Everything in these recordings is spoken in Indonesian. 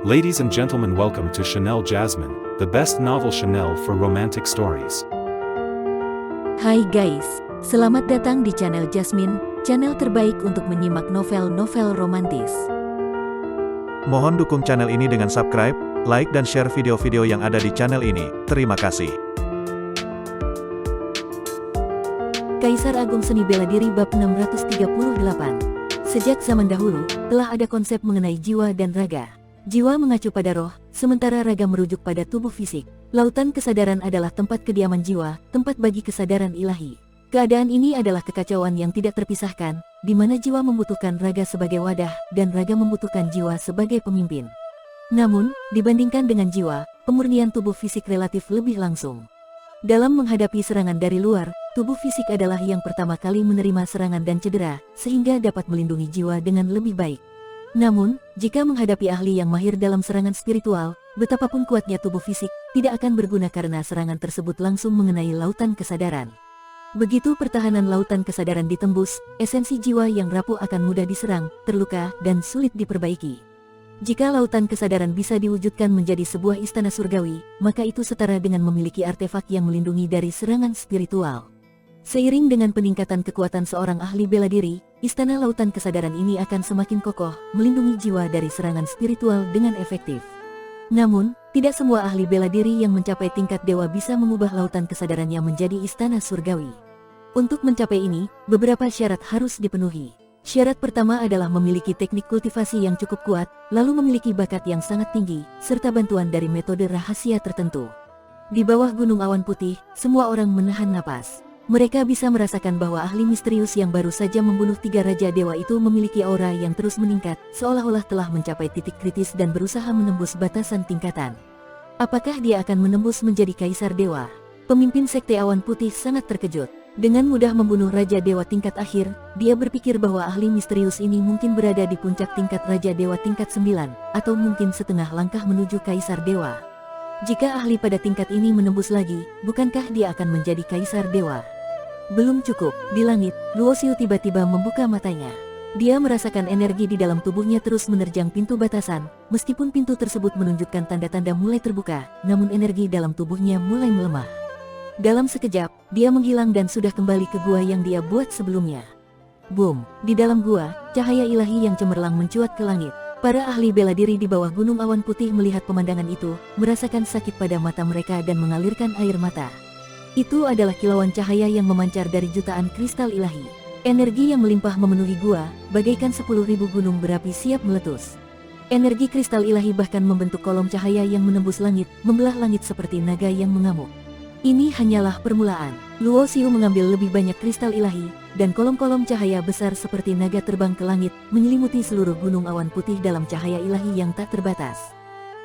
Ladies and gentlemen, welcome to Chanel Jasmine, the best novel Chanel for romantic stories. Hai guys, selamat datang di channel Jasmine, channel terbaik untuk menyimak novel-novel romantis. Mohon dukung channel ini dengan subscribe, like dan share video-video yang ada di channel ini. Terima kasih. Kaisar Agung Seni Bela Diri bab 638. Sejak zaman dahulu, telah ada konsep mengenai jiwa dan raga. Jiwa mengacu pada roh, sementara raga merujuk pada tubuh fisik. Lautan kesadaran adalah tempat kediaman jiwa, tempat bagi kesadaran ilahi. Keadaan ini adalah kekacauan yang tidak terpisahkan, di mana jiwa membutuhkan raga sebagai wadah, dan raga membutuhkan jiwa sebagai pemimpin. Namun, dibandingkan dengan jiwa, pemurnian tubuh fisik relatif lebih langsung. Dalam menghadapi serangan dari luar, tubuh fisik adalah yang pertama kali menerima serangan dan cedera, sehingga dapat melindungi jiwa dengan lebih baik. Namun, jika menghadapi ahli yang mahir dalam serangan spiritual, betapapun kuatnya tubuh fisik, tidak akan berguna karena serangan tersebut langsung mengenai lautan kesadaran. Begitu pertahanan lautan kesadaran ditembus, esensi jiwa yang rapuh akan mudah diserang, terluka, dan sulit diperbaiki. Jika lautan kesadaran bisa diwujudkan menjadi sebuah istana surgawi, maka itu setara dengan memiliki artefak yang melindungi dari serangan spiritual. Seiring dengan peningkatan kekuatan seorang ahli bela diri, istana lautan kesadaran ini akan semakin kokoh, melindungi jiwa dari serangan spiritual dengan efektif. Namun, tidak semua ahli bela diri yang mencapai tingkat dewa bisa mengubah lautan kesadarannya menjadi istana surgawi. Untuk mencapai ini, beberapa syarat harus dipenuhi. Syarat pertama adalah memiliki teknik kultivasi yang cukup kuat, lalu memiliki bakat yang sangat tinggi, serta bantuan dari metode rahasia tertentu. Di bawah Gunung Awan Putih, semua orang menahan napas. Mereka bisa merasakan bahwa ahli misterius yang baru saja membunuh 3 raja dewa itu memiliki aura yang terus meningkat, seolah-olah telah mencapai titik kritis dan berusaha menembus batasan tingkatan. Apakah dia akan menembus menjadi kaisar dewa? Pemimpin Sekte Awan Putih sangat terkejut. Dengan mudah membunuh raja dewa tingkat akhir, dia berpikir bahwa ahli misterius ini mungkin berada di puncak tingkat raja dewa tingkat 9, atau mungkin setengah langkah menuju kaisar dewa. Jika ahli pada tingkat ini menembus lagi, bukankah dia akan menjadi kaisar dewa? Belum cukup, di langit, Luo Xiu tiba-tiba membuka matanya. Dia merasakan energi di dalam tubuhnya terus menerjang pintu batasan, meskipun pintu tersebut menunjukkan tanda-tanda mulai terbuka, namun energi dalam tubuhnya mulai melemah. Dalam sekejap, dia menghilang dan sudah kembali ke gua yang dia buat sebelumnya. Boom! Di dalam gua, cahaya ilahi yang cemerlang mencuat ke langit. Para ahli bela diri di bawah Gunung Awan Putih melihat pemandangan itu, merasakan sakit pada mata mereka dan mengalirkan air mata. Itu adalah kilauan cahaya yang memancar dari jutaan kristal ilahi. Energi yang melimpah memenuhi gua, bagaikan 10.000 gunung berapi siap meletus. Energi kristal ilahi bahkan membentuk kolom cahaya yang menembus langit, membelah langit seperti naga yang mengamuk. Ini hanyalah permulaan. Luo Xiu mengambil lebih banyak kristal ilahi, dan kolom-kolom cahaya besar seperti naga terbang ke langit, menyelimuti seluruh Gunung Awan Putih dalam cahaya ilahi yang tak terbatas.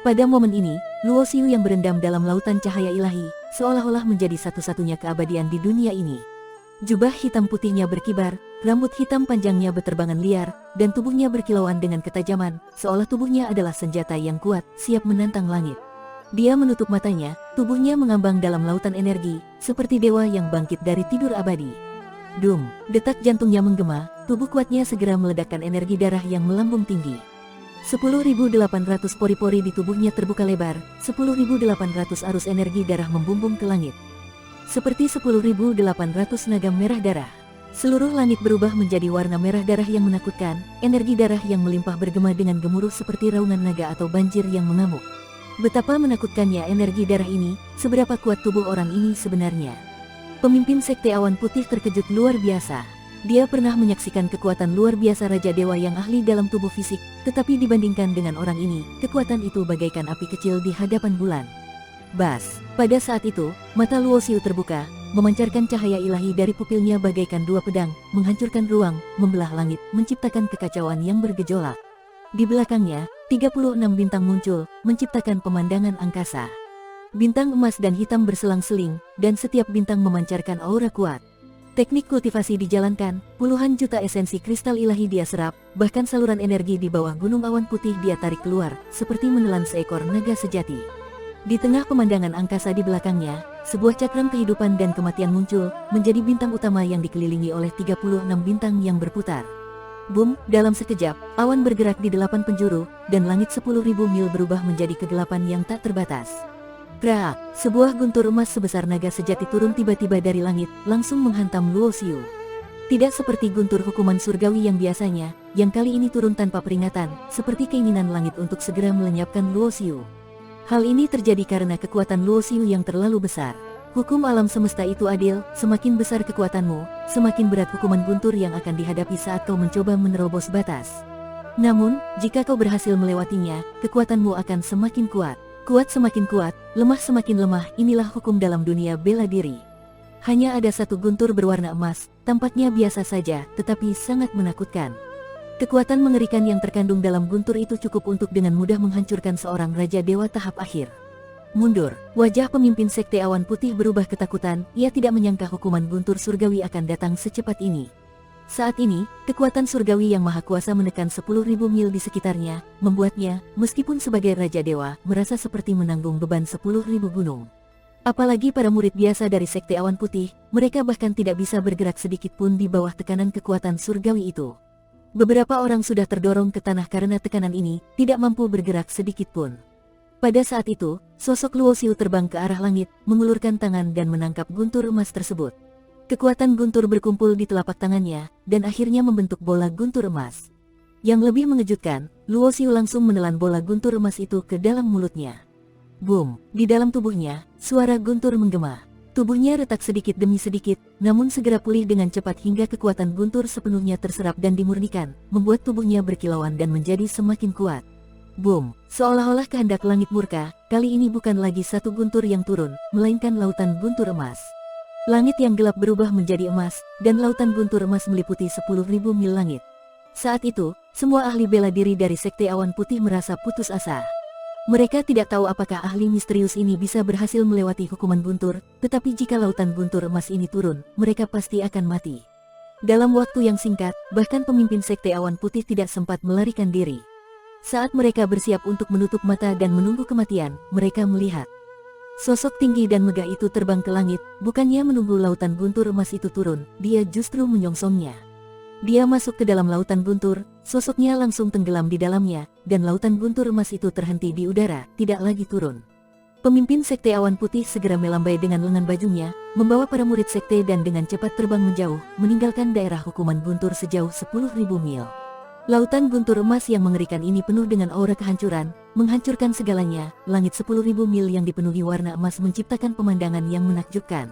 Pada momen ini, Luo Xiu yang berendam dalam lautan cahaya ilahi, seolah-olah menjadi satu-satunya keabadian di dunia ini. Jubah hitam putihnya berkibar, rambut hitam panjangnya berterbangan liar, dan tubuhnya berkilauan dengan ketajaman, seolah tubuhnya adalah senjata yang kuat, siap menantang langit. Dia menutup matanya, tubuhnya mengambang dalam lautan energi, seperti dewa yang bangkit dari tidur abadi. Dum, detak jantungnya menggema, tubuh kuatnya segera meledakkan energi darah yang melambung tinggi. 10.800 pori-pori di tubuhnya terbuka lebar, 10.800 arus energi darah membumbung ke langit. Seperti 10.800 naga merah darah. Seluruh langit berubah menjadi warna merah darah yang menakutkan, energi darah yang melimpah bergema dengan gemuruh seperti raungan naga atau banjir yang mengamuk. Betapa menakutkannya energi darah ini, seberapa kuat tubuh orang ini sebenarnya. Pemimpin Sekte Awan Putih terkejut luar biasa. Dia pernah menyaksikan kekuatan luar biasa Raja Dewa yang ahli dalam tubuh fisik, tetapi dibandingkan dengan orang ini, kekuatan itu bagaikan api kecil di hadapan bulan. Bas! Pada saat itu, mata Luo Xiu terbuka, memancarkan cahaya ilahi dari pupilnya bagaikan 2 pedang, menghancurkan ruang, membelah langit, menciptakan kekacauan yang bergejolak. Di belakangnya, 36 bintang muncul, menciptakan pemandangan angkasa. Bintang emas dan hitam berselang-seling, dan setiap bintang memancarkan aura kuat. Teknik kultivasi dijalankan, puluhan juta esensi kristal ilahi dia serap, bahkan saluran energi di bawah Gunung Awan Putih dia tarik keluar, seperti menelan seekor naga sejati. Di tengah pemandangan angkasa di belakangnya, sebuah cakram kehidupan dan kematian muncul, menjadi bintang utama yang dikelilingi oleh 36 bintang yang berputar. Boom, dalam sekejap, awan bergerak di 8 penjuru, dan langit 10.000 mil berubah menjadi kegelapan yang tak terbatas. Brak, sebuah guntur emas sebesar naga sejati turun tiba-tiba dari langit, langsung menghantam Luo Xiu. Tidak seperti guntur hukuman surgawi yang biasanya, yang kali ini turun tanpa peringatan, seperti keinginan langit untuk segera melenyapkan Luo Xiu. Hal ini terjadi karena kekuatan Luo Xiu yang terlalu besar. Hukum alam semesta itu adil, semakin besar kekuatanmu, semakin berat hukuman guntur yang akan dihadapi saat kau mencoba menerobos batas. Namun, jika kau berhasil melewatinya, kekuatanmu akan semakin kuat. Kuat semakin kuat, lemah semakin lemah, inilah hukum dalam dunia bela diri. Hanya ada satu guntur berwarna emas, tampaknya biasa saja, tetapi sangat menakutkan. Kekuatan mengerikan yang terkandung dalam guntur itu cukup untuk dengan mudah menghancurkan seorang Raja Dewa tahap akhir. Mundur, wajah pemimpin Sekte Awan Putih berubah ketakutan, ia tidak menyangka hukuman guntur surgawi akan datang secepat ini. Saat ini, kekuatan surgawi yang maha kuasa menekan 10.000 mil di sekitarnya, membuatnya, meskipun sebagai Raja Dewa, merasa seperti menanggung beban 10.000 gunung. Apalagi para murid biasa dari Sekte Awan Putih, mereka bahkan tidak bisa bergerak sedikit pun di bawah tekanan kekuatan surgawi itu. Beberapa orang sudah terdorong ke tanah karena tekanan ini, tidak mampu bergerak sedikit pun. Pada saat itu, sosok Luo Xiu terbang ke arah langit, mengulurkan tangan dan menangkap guntur emas tersebut. Kekuatan guntur berkumpul di telapak tangannya, dan akhirnya membentuk bola guntur emas. Yang lebih mengejutkan, Luo Xiu langsung menelan bola guntur emas itu ke dalam mulutnya. Boom! Di dalam tubuhnya, suara guntur menggema. Tubuhnya retak sedikit demi sedikit, namun segera pulih dengan cepat hingga kekuatan guntur sepenuhnya terserap dan dimurnikan, membuat tubuhnya berkilauan dan menjadi semakin kuat. Boom! Seolah-olah kehendak langit murka, kali ini bukan lagi satu guntur yang turun, melainkan lautan guntur emas. Langit yang gelap berubah menjadi emas, dan lautan guntur emas meliputi 10.000 mil langit. Saat itu, semua ahli bela diri dari Sekte Awan Putih merasa putus asa. Mereka tidak tahu apakah ahli misterius ini bisa berhasil melewati hukuman guntur, tetapi jika lautan guntur emas ini turun, mereka pasti akan mati. Dalam waktu yang singkat, bahkan pemimpin Sekte Awan Putih tidak sempat melarikan diri. Saat mereka bersiap untuk menutup mata dan menunggu kematian, mereka melihat sosok tinggi dan megah itu terbang ke langit, bukannya menunggu lautan guntur emas itu turun, dia justru menyongsongnya. Dia masuk ke dalam lautan guntur, sosoknya langsung tenggelam di dalamnya, dan lautan guntur emas itu terhenti di udara, tidak lagi turun. Pemimpin Sekte Awan Putih segera melambai dengan lengan bajunya, membawa para murid sekte dan dengan cepat terbang menjauh, meninggalkan daerah hukuman guntur sejauh 10.000 mil. Lautan guntur emas yang mengerikan ini penuh dengan aura kehancuran, menghancurkan segalanya. Langit 10.000 mil yang dipenuhi warna emas menciptakan pemandangan yang menakjubkan.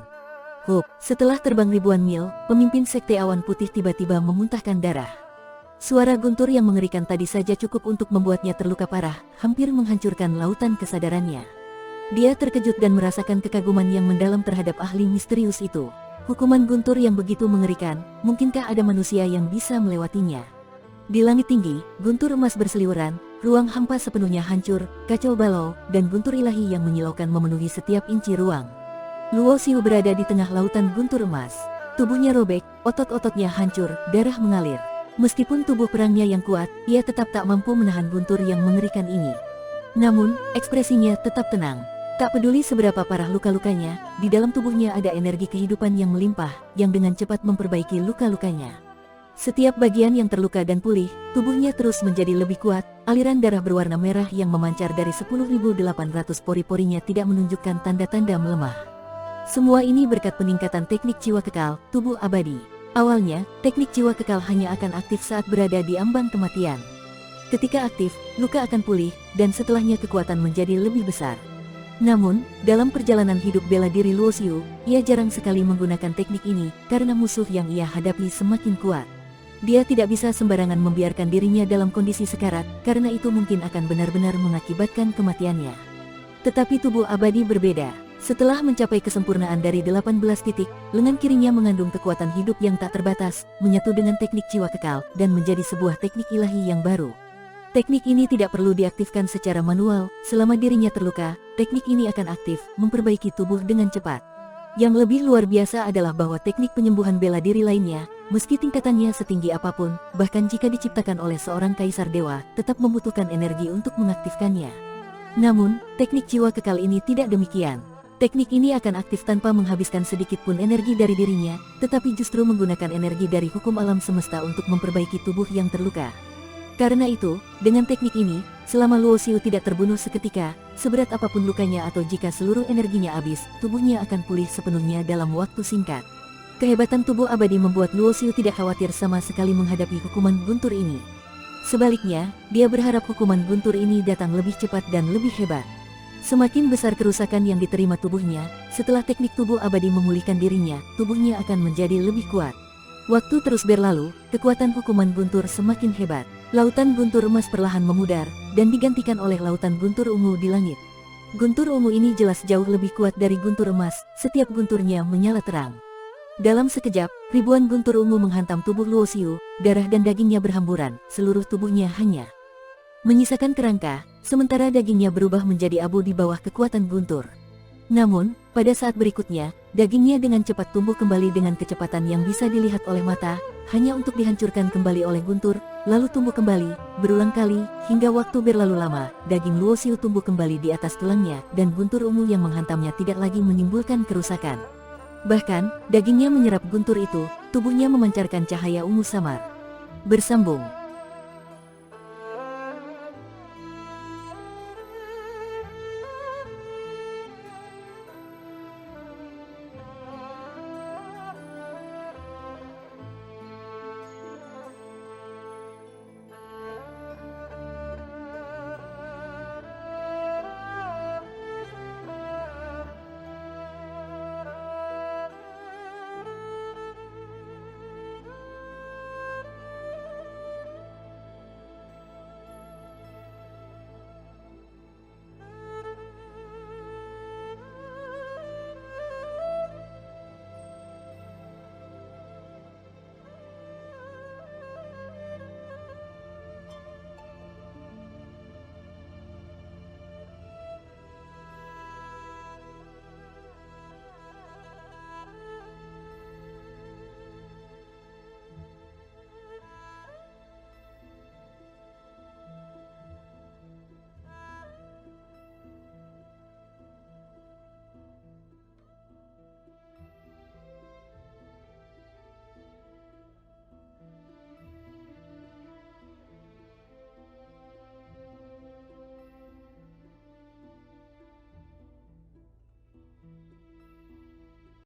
Hup, setelah terbang ribuan mil, pemimpin Sekte Awan Putih tiba-tiba memuntahkan darah. Suara guntur yang mengerikan tadi saja cukup untuk membuatnya terluka parah, hampir menghancurkan lautan kesadarannya. Dia terkejut dan merasakan kekaguman yang mendalam terhadap ahli misterius itu. Hukuman guntur yang begitu mengerikan, mungkinkah ada manusia yang bisa melewatinya? Di langit tinggi, guntur emas berseliweran, ruang hampa sepenuhnya hancur, kacau balau, dan guntur ilahi yang menyilaukan memenuhi setiap inci ruang. Luo Xiu berada di tengah lautan guntur emas. Tubuhnya robek, otot-ototnya hancur, darah mengalir. Meskipun tubuh perangnya yang kuat, ia tetap tak mampu menahan guntur yang mengerikan ini. Namun, ekspresinya tetap tenang. Tak peduli seberapa parah luka-lukanya, di dalam tubuhnya ada energi kehidupan yang melimpah, yang dengan cepat memperbaiki luka-lukanya. Setiap bagian yang terluka dan pulih, tubuhnya terus menjadi lebih kuat, aliran darah berwarna merah yang memancar dari 10.800 pori-porinya tidak menunjukkan tanda-tanda melemah. Semua ini berkat peningkatan teknik jiwa kekal, tubuh abadi. Awalnya, teknik jiwa kekal hanya akan aktif saat berada di ambang kematian. Ketika aktif, luka akan pulih, dan setelahnya kekuatan menjadi lebih besar. Namun, dalam perjalanan hidup bela diri Luo Xiu, ia jarang sekali menggunakan teknik ini, karena musuh yang ia hadapi semakin kuat. Dia tidak bisa sembarangan membiarkan dirinya dalam kondisi sekarat, karena itu mungkin akan benar-benar mengakibatkan kematiannya. Tetapi tubuh abadi berbeda. Setelah mencapai kesempurnaan dari 18 titik, lengan kirinya mengandung kekuatan hidup yang tak terbatas, menyatu dengan teknik jiwa kekal, dan menjadi sebuah teknik ilahi yang baru. Teknik ini tidak perlu diaktifkan secara manual, selama dirinya terluka, teknik ini akan aktif, memperbaiki tubuh dengan cepat. Yang lebih luar biasa adalah bahwa teknik penyembuhan bela diri lainnya, meski tingkatannya setinggi apapun, bahkan jika diciptakan oleh seorang kaisar dewa, tetap membutuhkan energi untuk mengaktifkannya. Namun, teknik jiwa kekal ini tidak demikian. Teknik ini akan aktif tanpa menghabiskan sedikit pun energi dari dirinya, tetapi justru menggunakan energi dari hukum alam semesta untuk memperbaiki tubuh yang terluka. Karena itu, dengan teknik ini, selama Luo Xiu tidak terbunuh seketika, seberat apapun lukanya atau jika seluruh energinya habis, tubuhnya akan pulih sepenuhnya dalam waktu singkat. Kehebatan tubuh abadi membuat Luo Xiu tidak khawatir sama sekali menghadapi hukuman guntur ini. Sebaliknya, dia berharap hukuman guntur ini datang lebih cepat dan lebih hebat. Semakin besar kerusakan yang diterima tubuhnya, setelah teknik tubuh abadi memulihkan dirinya, tubuhnya akan menjadi lebih kuat. Waktu terus berlalu, kekuatan hukuman guntur semakin hebat. Lautan guntur emas perlahan memudar, dan digantikan oleh lautan guntur ungu di langit. Guntur ungu ini jelas jauh lebih kuat dari guntur emas, setiap gunturnya menyala terang. Dalam sekejap, ribuan guntur ungu menghantam tubuh Luo Xiu, darah dan dagingnya berhamburan, seluruh tubuhnya hanya menyisakan kerangka, sementara dagingnya berubah menjadi abu di bawah kekuatan guntur. Namun, pada saat berikutnya, dagingnya dengan cepat tumbuh kembali dengan kecepatan yang bisa dilihat oleh mata, hanya untuk dihancurkan kembali oleh guntur, lalu tumbuh kembali, berulang kali, hingga waktu berlalu lama, daging Luo Xiu tumbuh kembali di atas tulangnya, dan guntur ungu yang menghantamnya tidak lagi menimbulkan kerusakan. Bahkan, dagingnya menyerap guntur itu, tubuhnya memancarkan cahaya ungu samar. Bersambung.